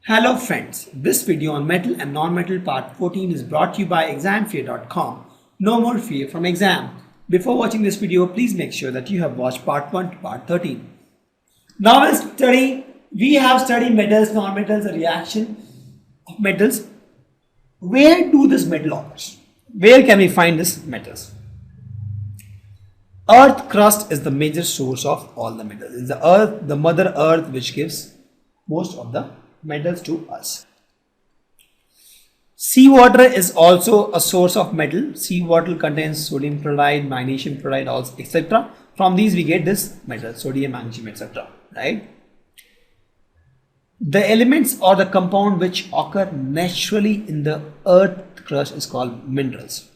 Hello friends, this video on metal and non-metal part 14 is brought to you by examfear.com. No more fear from exam. Before watching this video, please make sure that you have watched part 1 to part 13. Now we have studied metals, non-metals, the reaction of metals. Where do this metal occurs? Where can we find this metals? Earth crust is the major source of all the metals. It's the earth, the mother earth, which gives most of the metals to us. Seawater is also a source of metal. Seawater contains sodium chloride, magnesium chloride, also etc. From these we get this metal, sodium, magnesium, etc. Right? The elements or the compound which occur naturally in the earth crust is called minerals.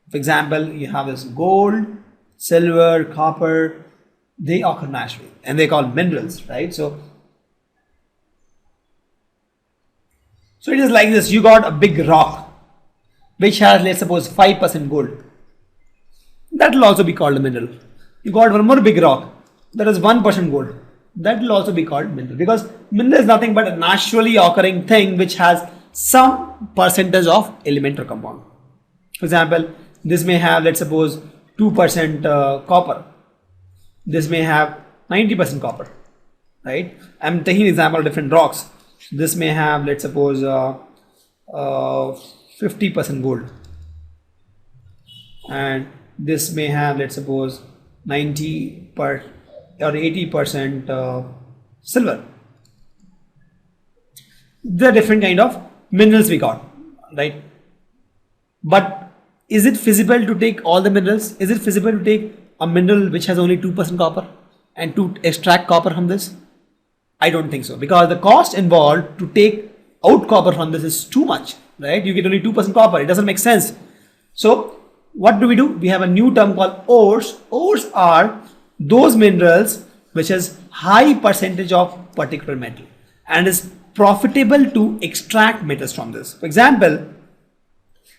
For example, you have this gold, silver, copper. They occur naturally and they call minerals, right? So it is like this. You got a big rock which has, let's suppose, 5% gold. That will also be called a mineral. You got one more big rock that is 1% gold. That will also be called mineral, because mineral is nothing but a naturally occurring thing which has some percentage of element or compound. For example, this may have, let's suppose, 2% copper. This may have 90% copper, right? I'm taking an example of different rocks. This may have, let's suppose, 50% gold, and this may have, let's suppose, 90% or 80% silver. There are different kind of minerals we got, right? But is it feasible to take all the minerals? Is it feasible to take a mineral which has only 2% copper and to extract copper from this? I don't think so, because the cost involved to take out copper from this is too much, right? You get only 2% copper. It doesn't make sense. So what do? We have a new term called ores. Ores are those minerals which has high percentage of particular metal and is profitable to extract metals from this. For example,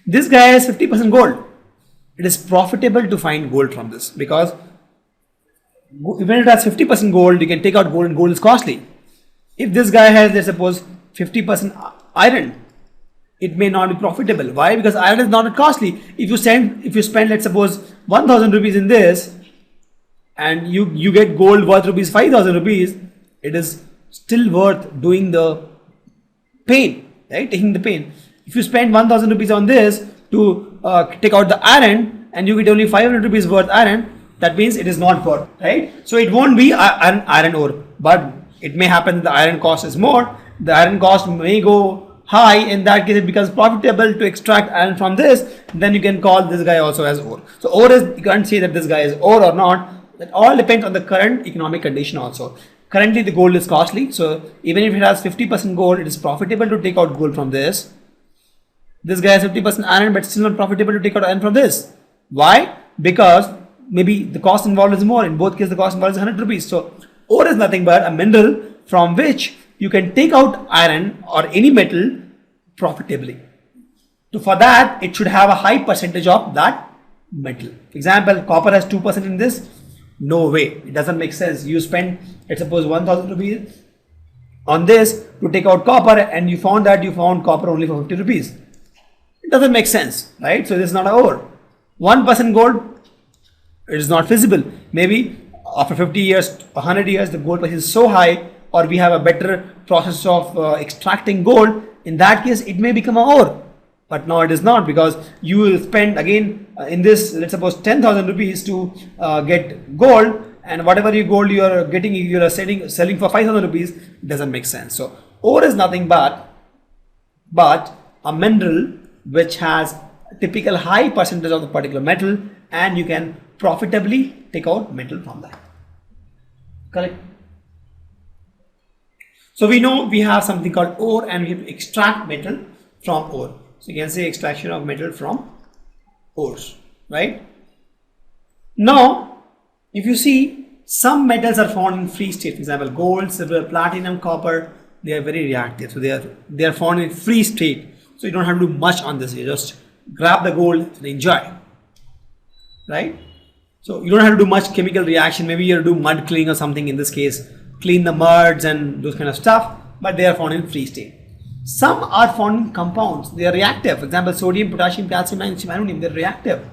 this guy has 50% gold. It is profitable to find gold from this, because when it has 50% gold, you can take out gold, and gold is costly. If this guy has, let's suppose, 50% iron, it may not be profitable. Why? Because iron is not costly. If you spend, let's suppose, 1000 rupees in this, and you get gold worth rupees 5000 rupees, it is still worth doing the pain, right? Taking the pain. If you spend 1000 rupees on this to take out the iron, and you get only 500 rupees worth iron, that means it is not worth, right? So it won't be an iron ore, but it may happen the iron cost is more. The iron cost may go high. In that case, it becomes profitable to extract iron from this. Then you can call this guy also as ore. So ore is, you can't say that this guy is ore or not. That all depends on the current economic condition also. Currently the gold is costly, so even if it has 50% gold, it is profitable to take out gold from this. This guy has 50% iron, but still not profitable to take out iron from this. Why? Because maybe the cost involved is more. In both cases, the cost involved is 100 rupees. So ore is nothing but a mineral from which you can take out iron or any metal profitably. So for that, it should have a high percentage of that metal. For example, copper has 2% in this. No way. It doesn't make sense. You spend, let's suppose, 1000 rupees on this to take out copper, and you found copper only for 50 rupees. It doesn't make sense, right? So this is not an ore. 1% gold, it is not feasible. Maybe after 50 years, 100 years, the gold price is so high, or we have a better process of extracting gold. In that case, it may become an ore. But no, it is not, because you will spend again in this, let's suppose, 10,000 rupees to get gold, and whatever gold you are getting, you are selling for 5,000 rupees. It doesn't make sense. So ore is nothing but a mineral which has a typical high percentage of the particular metal, and you can profitably take out metal from that. Correct? So we know we have something called ore, and we have to extract metal from ore. So you can say extraction of metal from ores, right? Now, if you see, some metals are found in free state. For example, gold, silver, platinum, copper, they are very reactive. So they are found in free state. So you don't have to do much on this. You just grab the gold and enjoy, right? So you don't have to do much chemical reaction. Maybe you have to do mud cleaning or something in this case, clean the muds and those kind of stuff, but they are found in free state. Some are found in compounds. They are reactive. For example, sodium, potassium, calcium, magnesium, aluminum. They're reactive.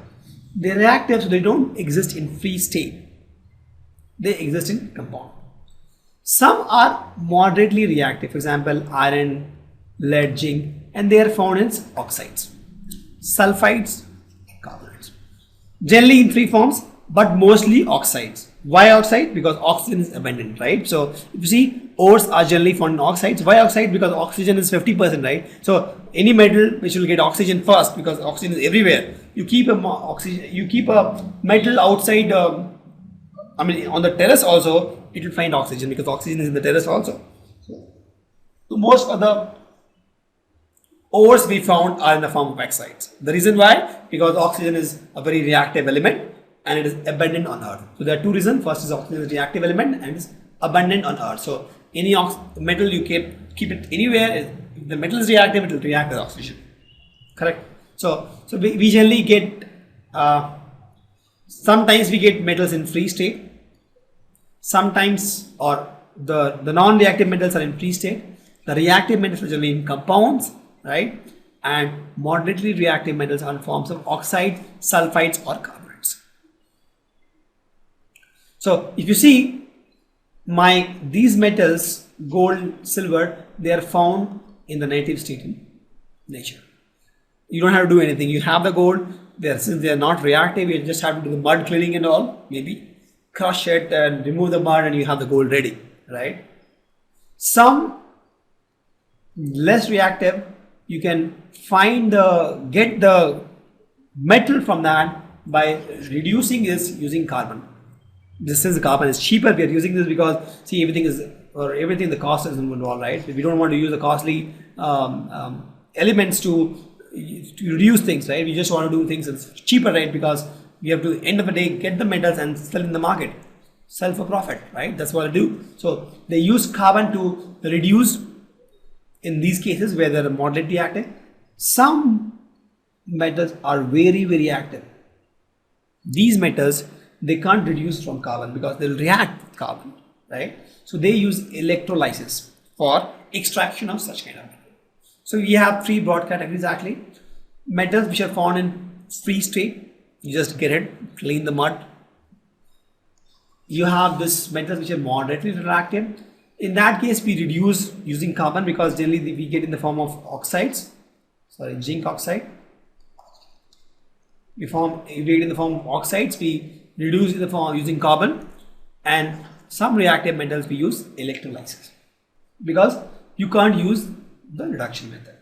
They're reactive, so they don't exist in free state. They exist in compound. Some are moderately reactive. For example, iron, lead, zinc, and they are found in oxides, sulfides, carbonates. Generally in three forms, but mostly oxides. Why oxide? Because oxygen is abundant, right? So if you see, ores are generally found in oxides. Why oxide? Because oxygen is 50%, right? So any metal which will get oxygen first, because oxygen is everywhere. You keep a metal outside, on the terrace also, it will find oxygen because oxygen is in the terrace also. So most of the ores we found are in the form of oxides. The reason why? Because oxygen is a very reactive element and it is abundant on Earth. So there are two reasons. First is oxygen is a reactive element and is abundant on Earth. So any metal you keep it anywhere, if the metal is reactive, it will react with oxygen. Correct? So we generally get, sometimes we get metals in free state. Sometimes, or the non-reactive metals are in free state. The reactive metals are generally in compounds, right? And moderately reactive metals are in forms of oxides, sulfides, or carbonates. So if you see these metals, gold, silver, they are found in the native state in nature. You don't have to do anything. You have the gold there. Since they are not reactive, you just have to do the mud cleaning and all, maybe crush it and remove the mud and you have the gold ready, right? Some less reactive, you can get the metal from that by reducing this using carbon. Since the carbon is cheaper, we are using this because see, everything the cost is involved, right? We don't want to use the costly elements to reduce things, right? We just want to do things that's cheaper, right? Because we have to, end of the day, get the metals and sell in the market, sell for profit, right? That's what I do. So they use carbon to reduce in these cases where they're moderately active. Some metals are very, very active. These metals, they can't reduce from carbon because they'll react with carbon, right? So they use electrolysis for extraction of such kind of metal. So we have three broad categories actually. Metals which are found in free state, you just get it, clean the mud. You have this metals which are moderately reactive. In that case, we reduce using carbon because generally we get in the form of oxides. Sorry, zinc oxide. We get in the form of oxides. We reduce in the form using carbon, and some reactive metals we use electrolysis because you can't use the reduction method.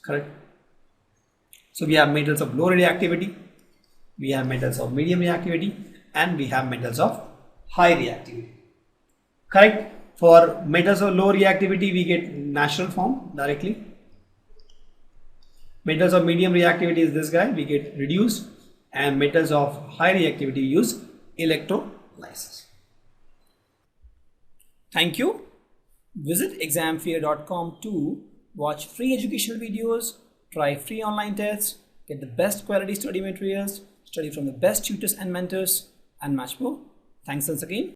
Correct? So we have metals of low radioactivity, we have metals of medium reactivity, and we have metals of high reactivity. Correct? For metals of low reactivity, we get natural form directly. Metals of medium reactivity is this guy, we get reduced, and metals of high reactivity use electrolysis. Thank you. Visit examfear.com to watch free educational videos, try free online tests, get the best quality study materials, study from the best tutors and mentors, and much more. Thanks once again.